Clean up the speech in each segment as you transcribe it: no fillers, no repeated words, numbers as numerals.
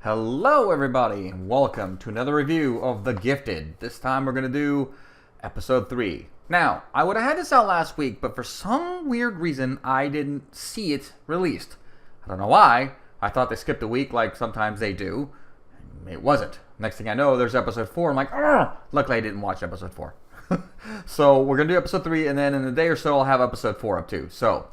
Hello everybody and welcome to another review of The Gifted. This time we're going to do episode 3. Now, I would have had this out last week, but for some weird reason I didn't see it released. I don't know why. I thought they skipped a week like sometimes they do. It wasn't. Next thing I know, there's episode 4. I'm like, oh! Luckily I didn't watch episode 4. So we're going to do episode 3, and then in a day or so I'll have episode 4 up too. So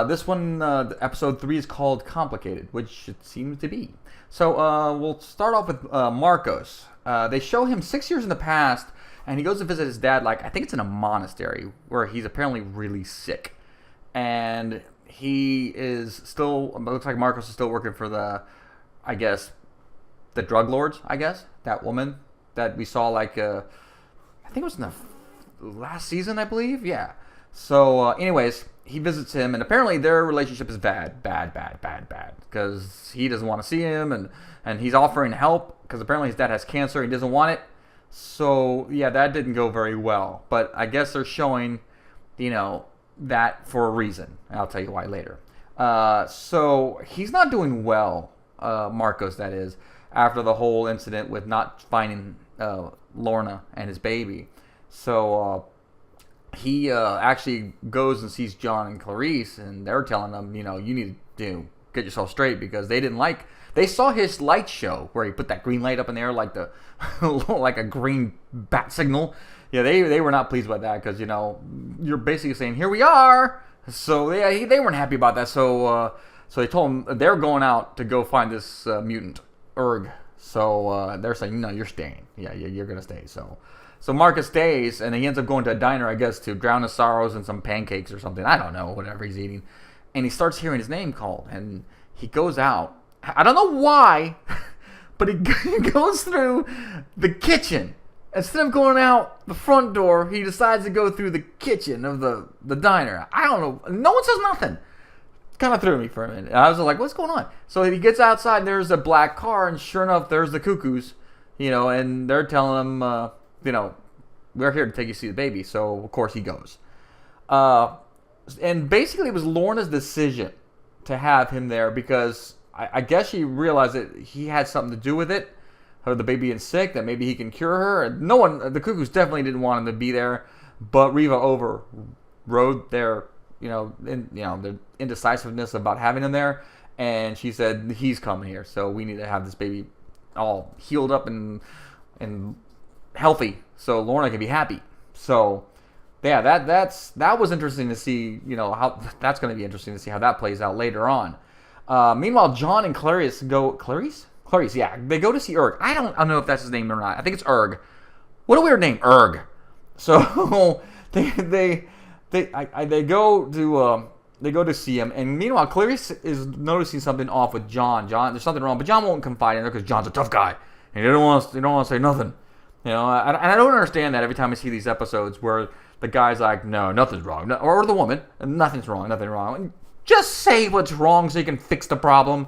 this one, episode 3 is called Complicated, which it seems to be. So we'll start off with Marcos. They show him 6 years in the past, and he goes to visit his dad, like, I think it's in a monastery, where he's apparently really sick. And he is still, it looks like Marcos is still working for the, I guess, the drug lords, I guess. That woman that we saw, like, I think it was in the last season, I believe? Yeah. So, anyways, he visits him, and apparently their relationship is bad. Because he doesn't want to see him, and he's offering help, because apparently his dad has cancer, he doesn't want it. So, yeah, that didn't go very well. But I guess they're showing, that for a reason. I'll tell you why later. So, he's not doing well, Marcos, that is, after the whole incident with not finding Lorna and his baby. So, he actually goes and sees John and Clarice, and they're telling him, you need to get yourself straight, because they saw his light show where he put that green light up in the air like like a green bat signal. Yeah, they were not pleased with that, because you're basically saying, here we are. So yeah, they weren't happy about that. So they told him they're going out to go find this mutant Erg. So they're saying, no, you're staying. Yeah, you're gonna stay. So Marcus stays, and he ends up going to a diner, I guess, to drown his sorrows in some pancakes or something. I don't know, whatever he's eating. And he starts hearing his name called, and he goes out. I don't know why, but he goes through the kitchen. Instead of going out the front door, he decides to go through the kitchen of the diner. I don't know. No one says nothing. Kind of threw me for a minute. I was like, what's going on? So he gets outside, and there's a black car, and sure enough, there's the Cuckoos, and they're telling him, we're here to take you to see the baby. So, of course, he goes. And basically, it was Lorna's decision to have him there, because I guess she realized that he had something to do with it, or the baby being sick, that maybe he can cure her. The Cuckoos definitely didn't want him to be there, but Reva overrode their, their indecisiveness about having him there, and she said, he's coming here, so we need to have this baby all healed up and healthy, so Lorna can be happy. So, yeah, that was interesting to see. How that's going to be interesting to see how that plays out later on. Meanwhile, John and Clarice go. Clarice, yeah, they go to see Erg. I don't know if that's his name or not. I think it's Erg. What a weird name, Erg. So they go to see him, and meanwhile, Clarice is noticing something off with John. There's something wrong, but John won't confide in her because John's a tough guy, and he don't want to say nothing. And I don't understand that every time I see these episodes where the guy's like, no, nothing's wrong. Or the woman, nothing wrong. Just say what's wrong so you can fix the problem.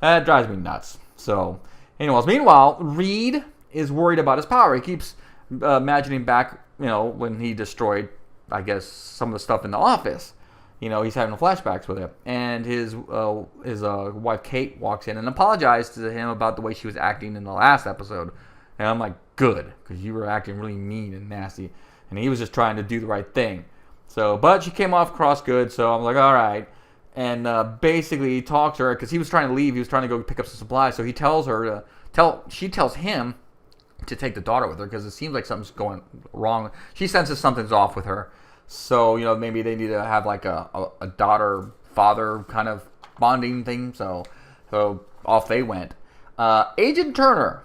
That drives me nuts. So, anyways, meanwhile, Reed is worried about his power. He keeps imagining back, when he destroyed, I guess, some of the stuff in the office. He's having flashbacks with it. And his wife, Kate, walks in and apologizes to him about the way she was acting in the last episode. And I'm like, good, because you were acting really mean and nasty. And he was just trying to do the right thing. So, but she came off cross good, so I'm like, all right. And basically he talks to her, because he was trying to leave. He was trying to go pick up some supplies. So he tells her she tells him to take the daughter with her, because it seems like something's going wrong. She senses something's off with her. So, maybe they need to have like a daughter-father kind of bonding thing. So off they went. Agent Turner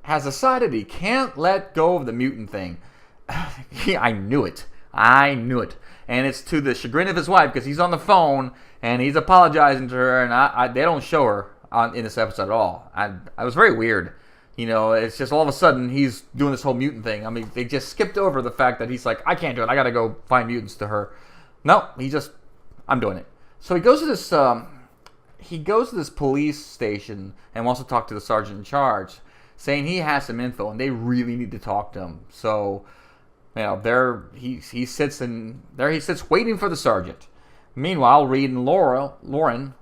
has decided he can't let go of the mutant thing. I knew it. And it's to the chagrin of his wife, because he's on the phone and he's apologizing to her, and they don't show her in this episode at all. I was very weird. It's just all of a sudden he's doing this whole mutant thing. I mean, they just skipped over the fact that he's like, I can't do it. I got to go find mutants to her. No, I'm doing it. So he goes to this police station and wants to talk to the sergeant in charge, saying he has some info and they really need to talk to him. So, he sits waiting for the sergeant. Meanwhile, Reed and Lauren,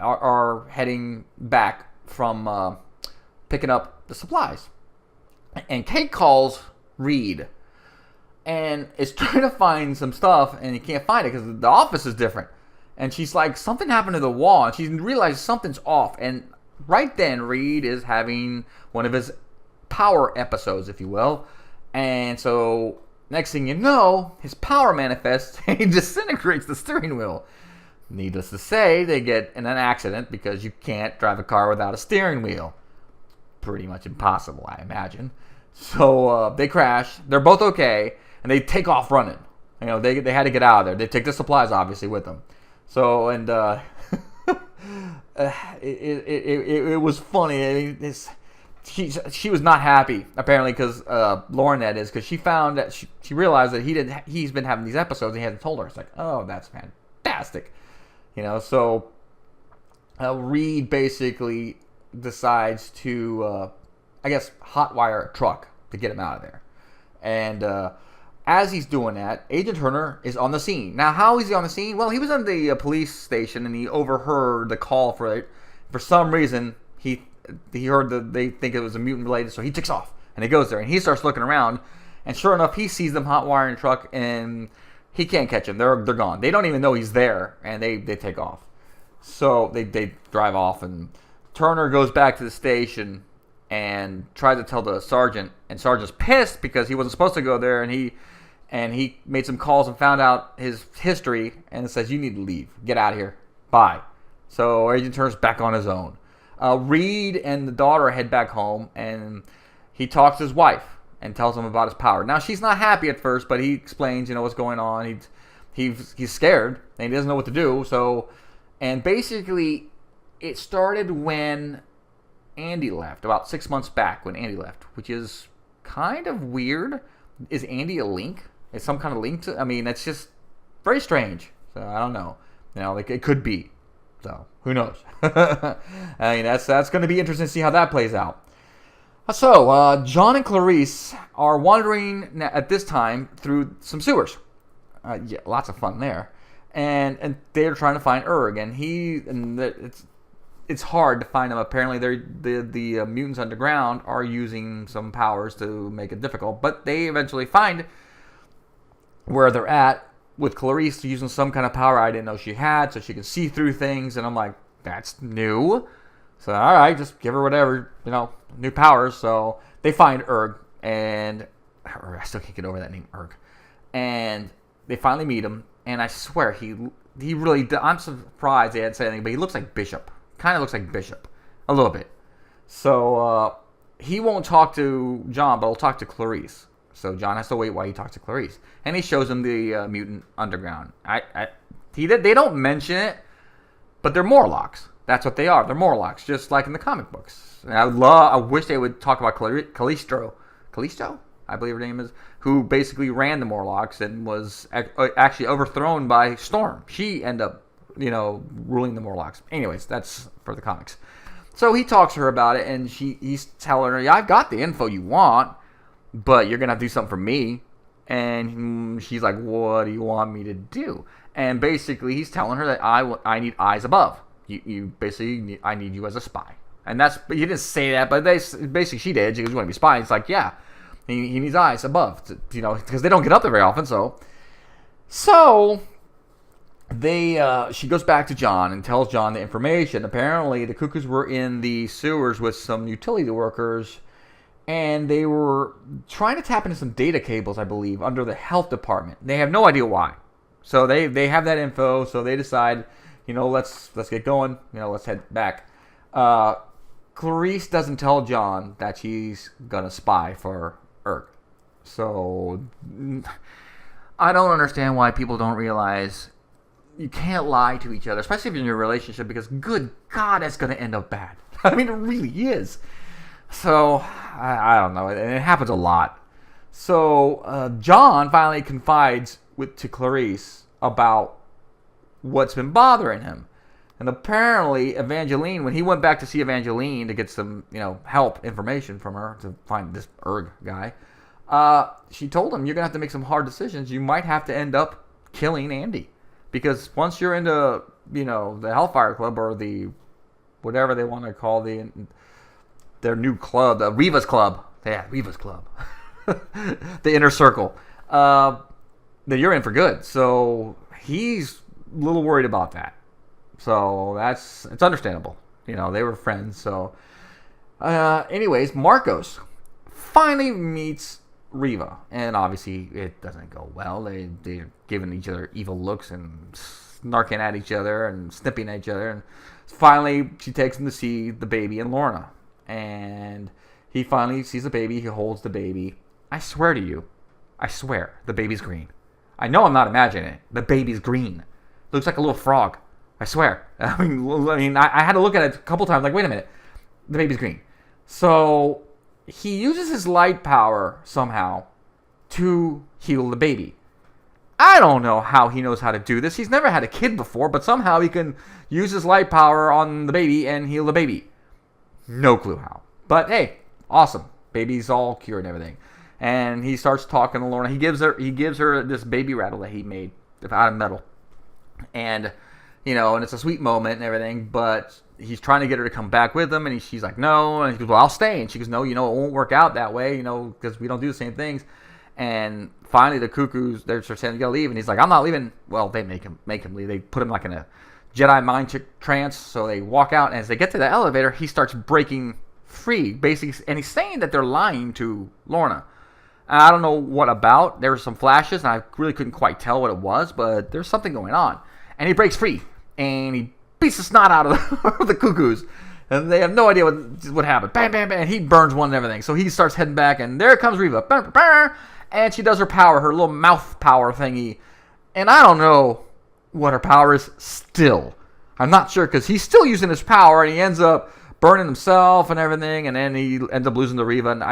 are heading back from picking up the supplies. And Kate calls Reed and is trying to find some stuff, and he can't find it because the office is different. And she's like, something happened to the wall, and she realizes something's off. And right then, Reed is having one of his power episodes, if you will. And so, next thing you know, his power manifests, and he disintegrates the steering wheel. Needless to say, they get in an accident because you can't drive a car without a steering wheel. Pretty much impossible, I imagine. So they crash. They're both okay, and they take off running. You know, they had to get out of there. They take the supplies, obviously, with them. So, and it was funny. I mean, she was not happy, apparently, because Lauren, that is, because she found that she realized that he's been having these episodes, and he hasn't told her. It's like, oh, that's fantastic. You know, so Reed basically decides to, I guess, hotwire a truck to get him out of there. And as he's doing that, Agent Turner is on the scene. Now, how is he on the scene? Well, he was in the police station, and he overheard the call for it. For some reason, he heard they think it was a mutant related, so he takes off, and he goes there, and he starts looking around, and sure enough, he sees them hotwiring a truck, and he can't catch him. They're gone. They don't even know he's there, and they take off. So they drive off, and Turner goes back to the station and tries to tell the sergeant, and sergeant's pissed because he wasn't supposed to go there, and he made some calls and found out his history, and says, you need to leave. Get out of here. Bye. So Agent Turner's back on his own. Reed and the daughter head back home, and he talks to his wife and tells him about his power. Now, she's not happy at first, but he explains, what's going on. He's scared, and he doesn't know what to do. So, and basically, it started when Andy left, about 6 months back when Andy left, which is kind of weird. Is Andy a link? Is some kind of link to? I mean, that's just very strange. So I don't know. It could be. So who knows? I mean, that's going to be interesting to see how that plays out. So John and Clarice are wandering at this time through some sewers. Yeah, lots of fun there, and they're trying to find Urg, and it's hard to find them. Apparently, the mutants underground are using some powers to make it difficult, but they eventually find where they're at, with Clarice using some kind of power I didn't know she had, so she can see through things, and I'm like, that's new. So, all right, just give her whatever, new powers. So they find Urg, and I still can't get over that name, Urg. And they finally meet him, and I swear he really, I'm surprised they hadn't said anything, but he looks like Bishop. Kind of looks like Bishop, a little bit. So he won't talk to John, but he'll talk to Clarice. So John has to wait while he talks to Clarice, and he shows him the mutant underground. They don't mention it, but they're Morlocks. That's what they are. They're Morlocks, just like in the comic books. And I wish they would talk about Callisto, I believe her name is, who basically ran the Morlocks and was actually overthrown by Storm. She ended up, ruling the Morlocks. Anyways, that's for the comics. So he talks to her about it, and he's telling her, yeah, I've got the info you want, but you're going to have to do something for me. And she's like, what do you want me to do? And basically, he's telling her that I need eyes above. You basically, I need you as a spy. And but he didn't say that, but basically she did. She goes, you want to be a spy? It's like, yeah, he needs eyes above, because they don't get up there very often. So she goes back to John and tells John the information. Apparently, the Cuckoos were in the sewers with some utility workers, and they were trying to tap into some data cables, I believe, under the health department. They have no idea why. So they have that info, so they decide, let's get going. Let's head back. Clarice doesn't tell John that she's going to spy for Urg. So I don't understand why people don't realize you can't lie to each other, especially if you're in a relationship, because good God, that's going to end up bad. I mean, it really is. So, I don't know. And it happens a lot. So, John finally confides to Clarice about what's been bothering him. And apparently, Evangeline, when he went back to see Evangeline to get some, help, information from her to find this Urg guy, she told him, you're going to have to make some hard decisions. You might have to end up killing Andy. Because once you're into, the Hellfire Club or the whatever they want to call their new club, Reva's club. Yeah, Reva's club. The inner circle. That you're in for good. So he's a little worried about that. So it's understandable. You know, they were friends. So, anyways, Marcos finally meets Reva, and obviously it doesn't go well. They're giving each other evil looks and snarking at each other and snipping at each other. And finally, she takes him to see the baby and Lorna, and he finally sees the baby. He holds the baby. I swear to you, the baby's green. I know I'm not imagining it. The baby's green. Looks like a little frog. I swear. I mean, I had to look at it a couple times. Like, wait a minute, the baby's green. So he uses his light power somehow to heal the baby. I don't know how he knows how to do this. He's never had a kid before, but somehow he can use his light power on the baby and heal the baby. No clue how. But hey, awesome. Baby's all cured and everything. And he starts talking to Lorna. He gives her this baby rattle that he made out of metal. And you know, and it's a sweet moment and everything, but he's trying to get her to come back with him, and she's like, no. And he goes, well, I'll stay. And she goes, no, you know, it won't work out that way, you know, because we don't do the same things. And finally, the Cuckoos, they're saying, you gotta leave. And he's like, I'm not leaving. Well, they make him leave. They put him like in a Jedi mind trance. So they walk out, and as they get to the elevator, he starts breaking free, basically. And he's saying that they're lying to Lorna. I don't know what about. There were some flashes, and I really couldn't quite tell what it was, but there's something going on. And he breaks free. And he beats the snot out of the Cuckoos. And they have no idea what happened. Bam, bam, bam. And he burns one and everything. So he starts heading back. And there comes Reva. And she does her power, her little mouth power thingy. And I don't know what her power is still. I'm not sure, because he's still using his power. And he ends up burning himself and everything. And then he ends up losing to Reva. And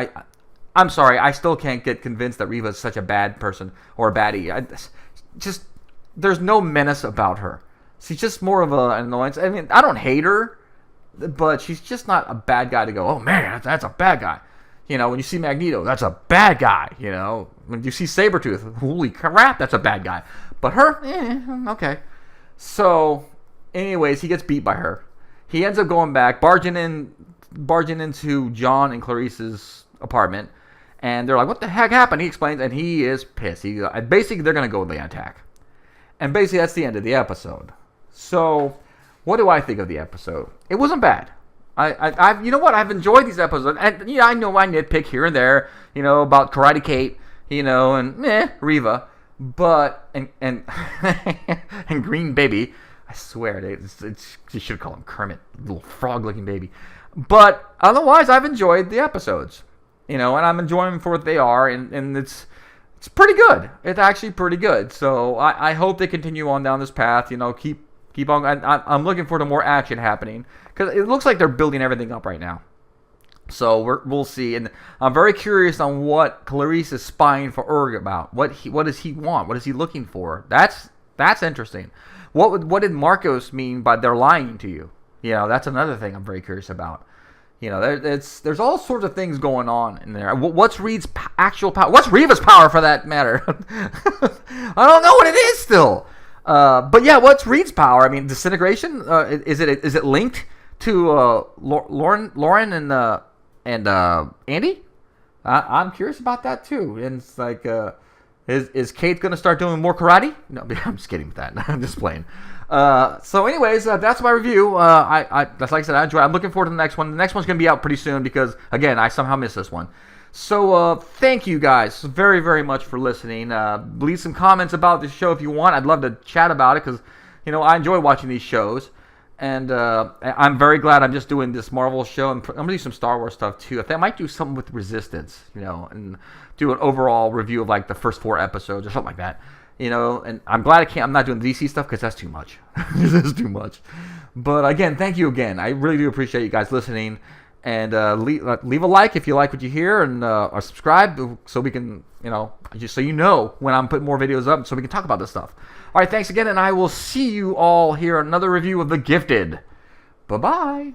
I'm sorry. I still can't get convinced that Reva is such a bad person or a baddie. There's no menace about her. She's just more of an annoyance. I mean, I don't hate her, but she's just not a bad guy to go, oh man, that's a bad guy. You know, when you see Magneto, that's a bad guy. You know, when you see Sabretooth, holy crap, that's a bad guy. But her, okay. So, anyways, he gets beat by her. He ends up going back, barging into John and Clarice's apartment. And they're like, what the heck happened? He explains, and he is pissed. Basically, they're going to go with the attack. And basically, that's the end of the episode. So, what do I think of the episode? It wasn't bad. You know what? I've enjoyed these episodes. And I know I nitpick here and there, you know, about Karate Kate, you know, and Reva, but and and Green Baby. I swear, you should call him Kermit, little frog-looking baby. But otherwise, I've enjoyed the episodes, you know, and I'm enjoying them for what they are, and it's pretty good. It's actually pretty good. So I hope they continue on down this path. You know, keep on. I'm looking forward to more action happening, because it looks like they're building everything up right now. So we'll see. And I'm very curious on what Clarice is spying for Urg about. What does he want? What is he looking for? That's interesting. What did Marcos mean by they're lying to you? You know, that's another thing I'm very curious about. You know, there's all sorts of things going on in there. What's Reed's actual power? What's Reva's power, for that matter? I don't know what it is still. But yeah, what's Reed's power? I mean, disintegration. Is it linked to Lauren and Andy? I'm curious about that too. And it's like, is Kate gonna start doing more karate? No, I'm just kidding with that. I'm just playing. So anyways, that's my review. That's like I said, I enjoy it. I'm looking forward to the next one. The next one's going to be out pretty soon because, again, I somehow missed this one. So thank you guys very, very much for listening. Leave some comments about the show if you want. I'd love to chat about it because, you know, I enjoy watching these shows. And I'm very glad I'm just doing this Marvel show. I'm going to do some Star Wars stuff too. I think I might do something with Resistance, you know, and do an overall review of like the first 4 episodes or something like that. You know, and I'm glad I'm not doing DC stuff because that's too much. This is too much. But again, thank you again. I really do appreciate you guys listening. And leave a like if you like what you hear, and or subscribe so we can, you know, just so you know when I'm putting more videos up, so we can talk about this stuff. All right, thanks again, and I will see you all here on another review of The Gifted. Bye-bye.